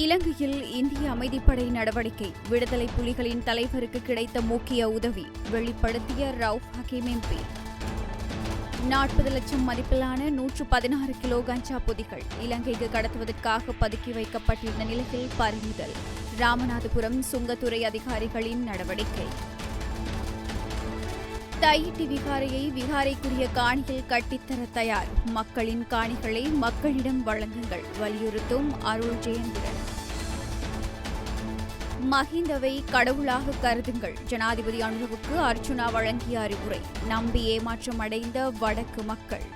இலங்கையில் இந்திய அமைதிப்படை நடவடிக்கை, விடுதலை புலிகளின் தலைவருக்கு கிடைத்த முக்கிய உதவி வெளிப்படுத்திய ரவுப் ஹக்கீம் எம்பி. 40 லட்சம் மதிப்பிலான 116 கிலோ கஞ்சா பொதிகள் இலங்கைக்கு கடத்துவதற்காக பதுக்கி வைக்கப்பட்டிருந்த நிலையில் பறிமுதல். ராமநாதபுரம் சுங்கத்துறை அதிகாரிகளின் நடவடிக்கை. தையிட்டி விகாரையை விகாரைக்குரிய காணியில் கட்டித்தர தயார், மக்களின் காணிகளை மக்களிடம் வழங்குங்கள் வலியுறுத்தும் அருள் ஜெயந்திரன். மஹிந்தவை கடவுளாக கருதுங்கள், ஜனாதிபதி அனுரவுக்கு அர்ச்சுனா வழங்கிய அறிவுரை. நம்பி ஏமாற்றம் அடைந்த வடக்கு மக்கள்.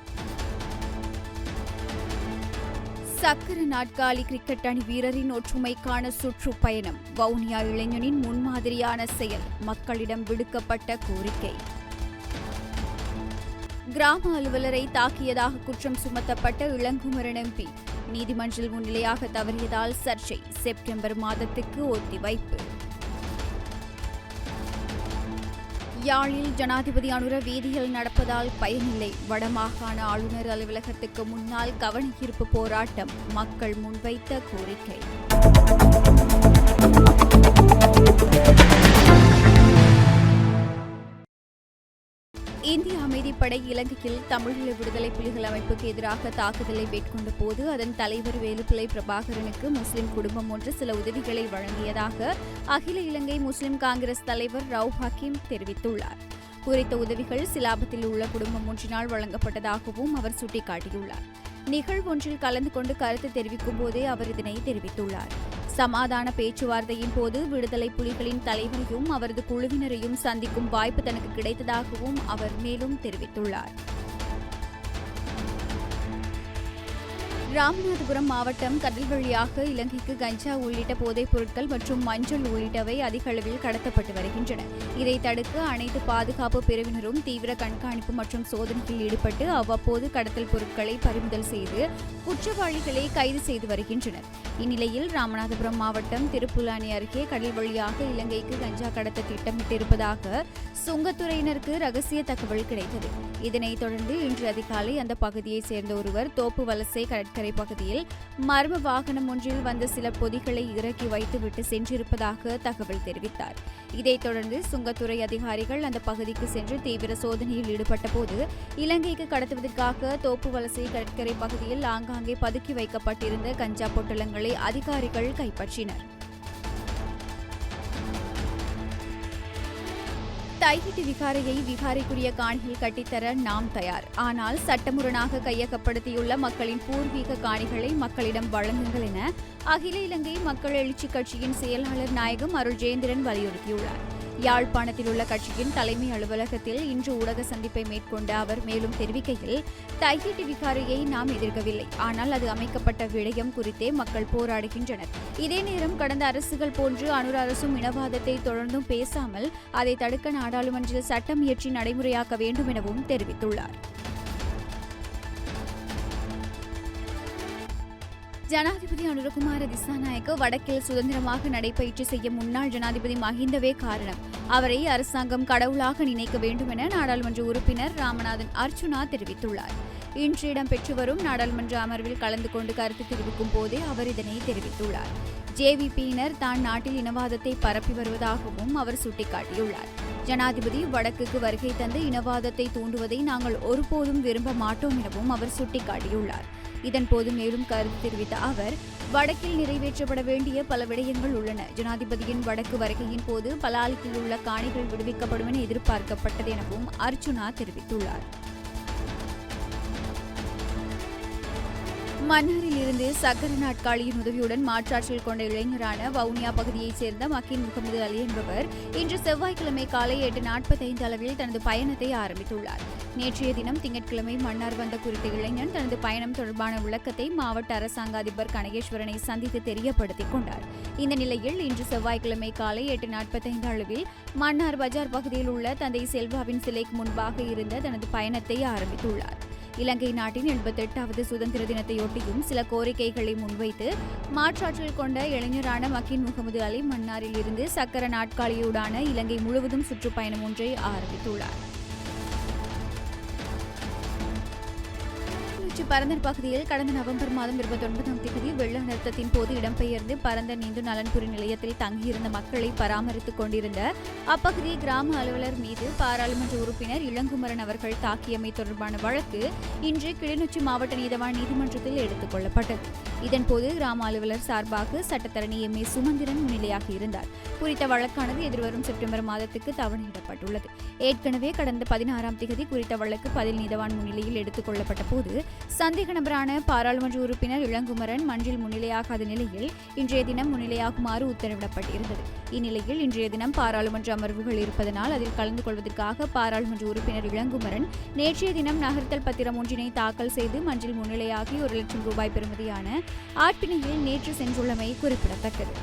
சக்கர நாற்காலி கிரிக்கெட் அணி வீரரின் ஒற்றுமைக்கான சுற்றுப்பயணம், வவுனியா இளைஞனின் முன்மாதிரியான செயல், மக்களிடம் விடுக்கப்பட்ட கோரிக்கை. கிராம அலுவலரை தாக்கியதாக குற்றம் சுமத்தப்பட்ட இளங்குமரன் எம்பி நீதிமன்றில் முன்னிலையாக தவறியதால் சர்ச்சை, செப்டம்பர் மாதத்துக்கு ஒத்திவைப்பு. யாழில் ஜனாதிபதி அனுர வீதியில் நடப்பதால் பயனில்லை, வடமாகாண ஆளுநர் அலுவலகத்துக்கு முன்னால் கவனஈர்ப்பு போராட்டம், மக்கள் முன்வைத்த கோரிக்கை. இந்திய அமைதிப்படை இலங்கையில் தமிழீழ விடுதலை புலிகள் அமைப்புக்கு எதிராக தாக்குதலை மேற்கொண்ட போது அதன் தலைவர் வேலுப்பிள்ளை பிரபாகரனுக்கு முஸ்லிம் குடும்பம் ஒன்று சில உதவிகளை வழங்கியதாக அகில இலங்கை முஸ்லிம் காங்கிரஸ் தலைவர் ரவுப் ஹக்கீம் தெரிவித்துள்ளார். குறித்த உதவிகள் சிலாபத்தில் உள்ள குடும்பம் ஒன்றினால் வழங்கப்பட்டதாகவும் அவர் சுட்டிக்காட்டியுள்ளார். நிகழ்வொன்றில் கலந்து கொண்டு கருத்து தெரிவிக்கும் போதே அவர் இதனை தெரிவித்துள்ளார். சமாதான பேச்சுவார்த்தையின் போது விடுதலை புலிகளின் தலைவரையும் அவரது குழுவினரையும் சந்திக்கும் வாய்ப்பு தனக்கு கிடைத்ததாகவும் அவர் மேலும் தெரிவித்துள்ளார். ராமநாதபுரம் மாவட்டம் கடல் வழியாக இலங்கைக்கு கஞ்சா உள்ளிட்ட போதைப் பொருட்கள் மற்றும் மஞ்சள் உள்ளிட்டவை அதிக அளவில் கடத்தப்பட்டு வருகின்றன. இதை தடுக்க அனைத்து பாதுகாப்பு பிரிவினரும் தீவிர கண்காணிப்பு மற்றும் சோதனையில் ஈடுபட்டு அவ்வப்போது கடத்தல் பொருட்களை பறிமுதல் செய்து குற்றவாளிகளை கைது செய்து வருகின்றனர். இந்நிலையில் ராமநாதபுரம் மாவட்டம் திருப்புலானி அருகே கடல் வழியாக இலங்கைக்கு கஞ்சா கடத்த திட்டமிட்டிருப்பதாக சுங்கத்துறையினருக்கு ரகசிய தகவல் கிடைத்தது. இதனைத் தொடர்ந்து இன்று அதிகாலை அந்த பகுதியைச் சேர்ந்த ஒருவர் தோப்பு வலசை கடற்கரை பகுதியில் மர்ம வாகனம் ஒன்றில் வந்த சில பொதிகளை இறக்கி வைத்துவிட்டு சென்றிருப்பதாக தகவல் தெரிவித்தார். இதைத் தொடர்ந்து சுங்கத்துறை அதிகாரிகள் அந்த பகுதிக்கு சென்று தீவிர சோதனையில் ஈடுபட்ட போது இலங்கைக்கு கடத்துவதற்காக தோப்பு வலசை கடற்கரை பகுதியில் ஆங்காங்கே பதுக்கி வைக்கப்பட்டிருந்த கஞ்சா பொட்டலங்களை அதிகாரிகள் கைப்பற்றினர். தையிட்டி விகாரையை விகாரைக்குரிய காணியில் கட்டித்தர நாம் தயார், ஆனால் சட்டமுரணாக கையகப்படுத்தியுள்ள மக்களின் பூர்வீக காணிகளை மக்களிடம் வழங்குங்கள் என அகில இலங்கை மக்கள் எழுச்சி கட்சியின் செயலாளர் நாயகம் அருள் ஜெயந்திரன் வலியுறுத்தியுள்ளார். யாழ்ப்பாணத்தில் உள்ள கட்சியின் தலைமை அலுவலகத்தில் இன்று ஊடக சந்திப்பை மேற்கொண்ட அவர் மேலும் தெரிவிக்கையில், தையிட்டி விகாரையை நாம் எதிர்க்கவில்லை, ஆனால் அது அமைக்கப்பட்ட விடயம் குறித்தே மக்கள் போராடுகின்றனர். இதே நேரம் கடந்த அரசுகள் போன்று அனுர அரசும் இனவாதத்தை தொடர்ந்தும் பேசாமல் அதை தடுக்க நாடாளுமன்றத்தில் சட்டம் இயற்றி நடைமுறையாக்க வேண்டும் எனவும் தெரிவித்துள்ளார். ஜனாதிபதி அனுரகுமார திசாநாயக்க வடக்கில் சுதந்திரமாக நடைபயிற்சி செய்ய முன்னாள் ஜனாதிபதி மஹிந்தவே காரணம், அவரை அரசாங்கம் கடவுளாக நினைக்க வேண்டும் என நாடாளுமன்ற உறுப்பினர் ராமநாதன் அர்ச்சுனா தெரிவித்துள்ளார். இன்று இடம்பெற்று வரும் நாடாளுமன்ற அமர்வில் கலந்து கொண்டு கருத்து தெரிவிக்கும் போதே அவர் இதனை தெரிவித்துள்ளார். ஜேவிபியினர் தான் நாட்டில் இனவாதத்தை பரப்பி வருவதாகவும் அவர் சுட்டிக்காட்டியுள்ளார். ஜனாதிபதி வடக்குக்கு வருகை தந்து இனவாதத்தை தூண்டுவதை நாங்கள் ஒருபோதும் விரும்ப மாட்டோம் எனவும் அவர் சுட்டிக்காட்டியுள்ளார். இதன்போது மேலும் கருத்து தெரிவித்த அவர், வடக்கில் நிறைவேற்றப்பட வேண்டிய பல விடயங்கள் உள்ளன. ஜனாதிபதியின் வடக்கு வருகையின் போது பலாலியில் உள்ள காணிகள் விடுவிக்கப்படும் என எதிர்பார்க்கப்பட்டது எனவும் அர்ச்சுனா தெரிவித்துள்ளார். மன்னாரில் இருந்து சக்கர நாட்காலியின் உதவியுடன் மாற்றாற்றல் கொண்ட இளைஞரான வவுனியா பகுதியைச் சேர்ந்த மக்கீன் முகமது அலி என்பவர் இன்று செவ்வாய்க்கிழமை காலை 8:45 அளவில் தனது பயணத்தை ஆரம்பித்துள்ளார். நேற்றைய தினம் திங்கட்கிழமை மன்னார் வந்த குறித்த இளைஞன் தனது பயணம் தொடர்பான விளக்கத்தை மாவட்ட அரசாங்க அதிபர் கனகேஸ்வரனை சந்தித்து தெரியப்படுத்திக் கொண்டார். இந்த நிலையில் இன்று செவ்வாய்க்கிழமை காலை 8:45 அளவில் மன்னார் பஜார் பகுதியில் உள்ள தந்தை செல்வாவின் சிலைக்கு முன்பாக இருந்த தனது பயணத்தை ஆரம்பித்துள்ளார். இலங்கை நாட்டின் 88வது சுதந்திர தினத்தையொட்டியும் சில கோரிக்கைகளை முன்வைத்து மாற்றாற்றல் கொண்ட இளைஞரான மக்கீன் முகமது அலி மன்னாரில் இருந்து சக்கர நாட்காலியூடான இலங்கை முழுவதும் சுற்றுப்பயணம் ஒன்றை ஆரம்பித்துள்ளார். கிளிநொச்சி பரந்தன் பகுதியில் கடந்த நவம்பர் மாதம் 29ஆம் தேதி வெள்ள நிறுத்தத்தின் போது இடம்பெயர்ந்து பரந்தன் இந்து நலன்புரி நிலையத்தில் தங்கியிருந்த மக்களை பராமரித்துக் கொண்டிருந்த அப்பகுதி கிராம அலுவலர் மீது பாராளுமன்ற உறுப்பினர் இளங்குமரன் அவர்கள் தாக்கியமை தொடர்பான வழக்கு இன்று கிளிநொச்சி மாவட்ட நீதவான் நீதிமன்றத்தில் எடுத்துக் கொள்ளப்பட்டது. இதன்போது கிராம அலுவலர் சார்பாக சட்டத்தரணி எம். ஏ. சுமந்திரன் முன்னிலையாக இருந்தார். குறித்த வழக்கானது எதிர்வரும் செப்டம்பர் மாதத்துக்கு தவணையிடப்பட்டுள்ளது. ஏற்கனவே கடந்த 16ஆம் தேதி குறித்த வழக்கு பதில் நீதவான் முன்னிலையில் எடுத்துக் கொள்ளப்பட்ட போது சந்தேக நபரான பாராளுமன்ற உறுப்பினர் இளங்குமரன் மன்றில் முன்னிலையாகாத நிலையில் இன்றைய தினம் முன்னிலையாகுமாறு உத்தரவிடப்பட்டிருந்தது. இந்நிலையில் இன்றைய தினம் பாராளுமன்ற அமர்வுகள் இருப்பதனால் அதில் கலந்து கொள்வதற்காக பாராளுமன்ற உறுப்பினர் இளங்குமரன் நேற்றைய தினம் நகர்த்தல் பத்திரம் ஒன்றினை தாக்கல் செய்து மன்றில் முன்னிலையாகி 1 லட்சம் ரூபாய் பெறுமதியான ஆட்பிணையில் நேற்று சென்றுள்ளமை குறிப்பிடத்தக்கது.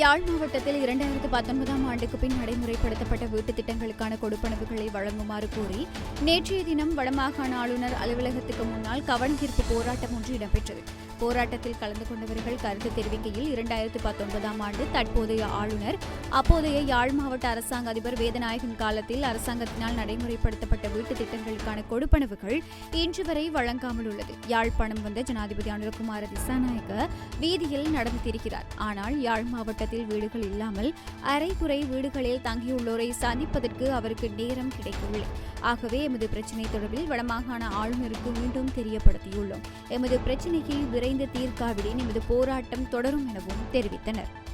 யாழ் மாவட்டத்தில் 2019ஆம் ஆண்டுக்கு பின் நடைமுறைப்படுத்தப்பட்ட வீட்டுத் திட்டங்களுக்கான கொடுப்பனவுகளை வழங்குமாறு கோரி நேற்றைய தினம் வடமாகாண ஆளுநர் அலுவலகத்துக்கு முன்னால் கவனஈர்ப்பு போராட்டம் ஒன்று இடம்பெற்றது. போராட்டத்தில் கலந்து கொண்டவர்கள் கருத்து தெரிவிக்கையில் 2019ஆம் ஆண்டு தற்போதைய ஆளுநர் அப்போதைய யாழ் மாவட்ட அரசாங்க அதிபர் வேதநாயகன் காலத்தில் அரசாங்கத்தினால் நடைமுறைப்படுத்தப்பட்ட வீட்டுத் திட்டங்களுக்கான கொடுப்பனவுகள் இன்று வரை வழங்காமல் உள்ளது. யாழ்ப்பாணம் வந்த ஜனாதிபதி அனுரகுமார திசாநாயக்க வீதியில் நடந்து திரிகிறார். ஆனால் யாழ் மாவட்டத்தில் வீடுகள் இல்லாமல் அரைகுறை வீடுகளில் தங்கியுள்ளோரை சந்திப்பதற்கு அவருக்கு நேரம் கிடைக்கவில்லை. ஆகவே எமது பிரச்சினை தொடர்பில் வடமாகாண ஆளுநருக்கு மீண்டும் தெரியப்படுத்தியுள்ளோம். எமது பிரச்சினையை விரைந்து தீர்க்காவிடின் எமது போராட்டம் தொடரும் எனவும் தெரிவித்தனர்.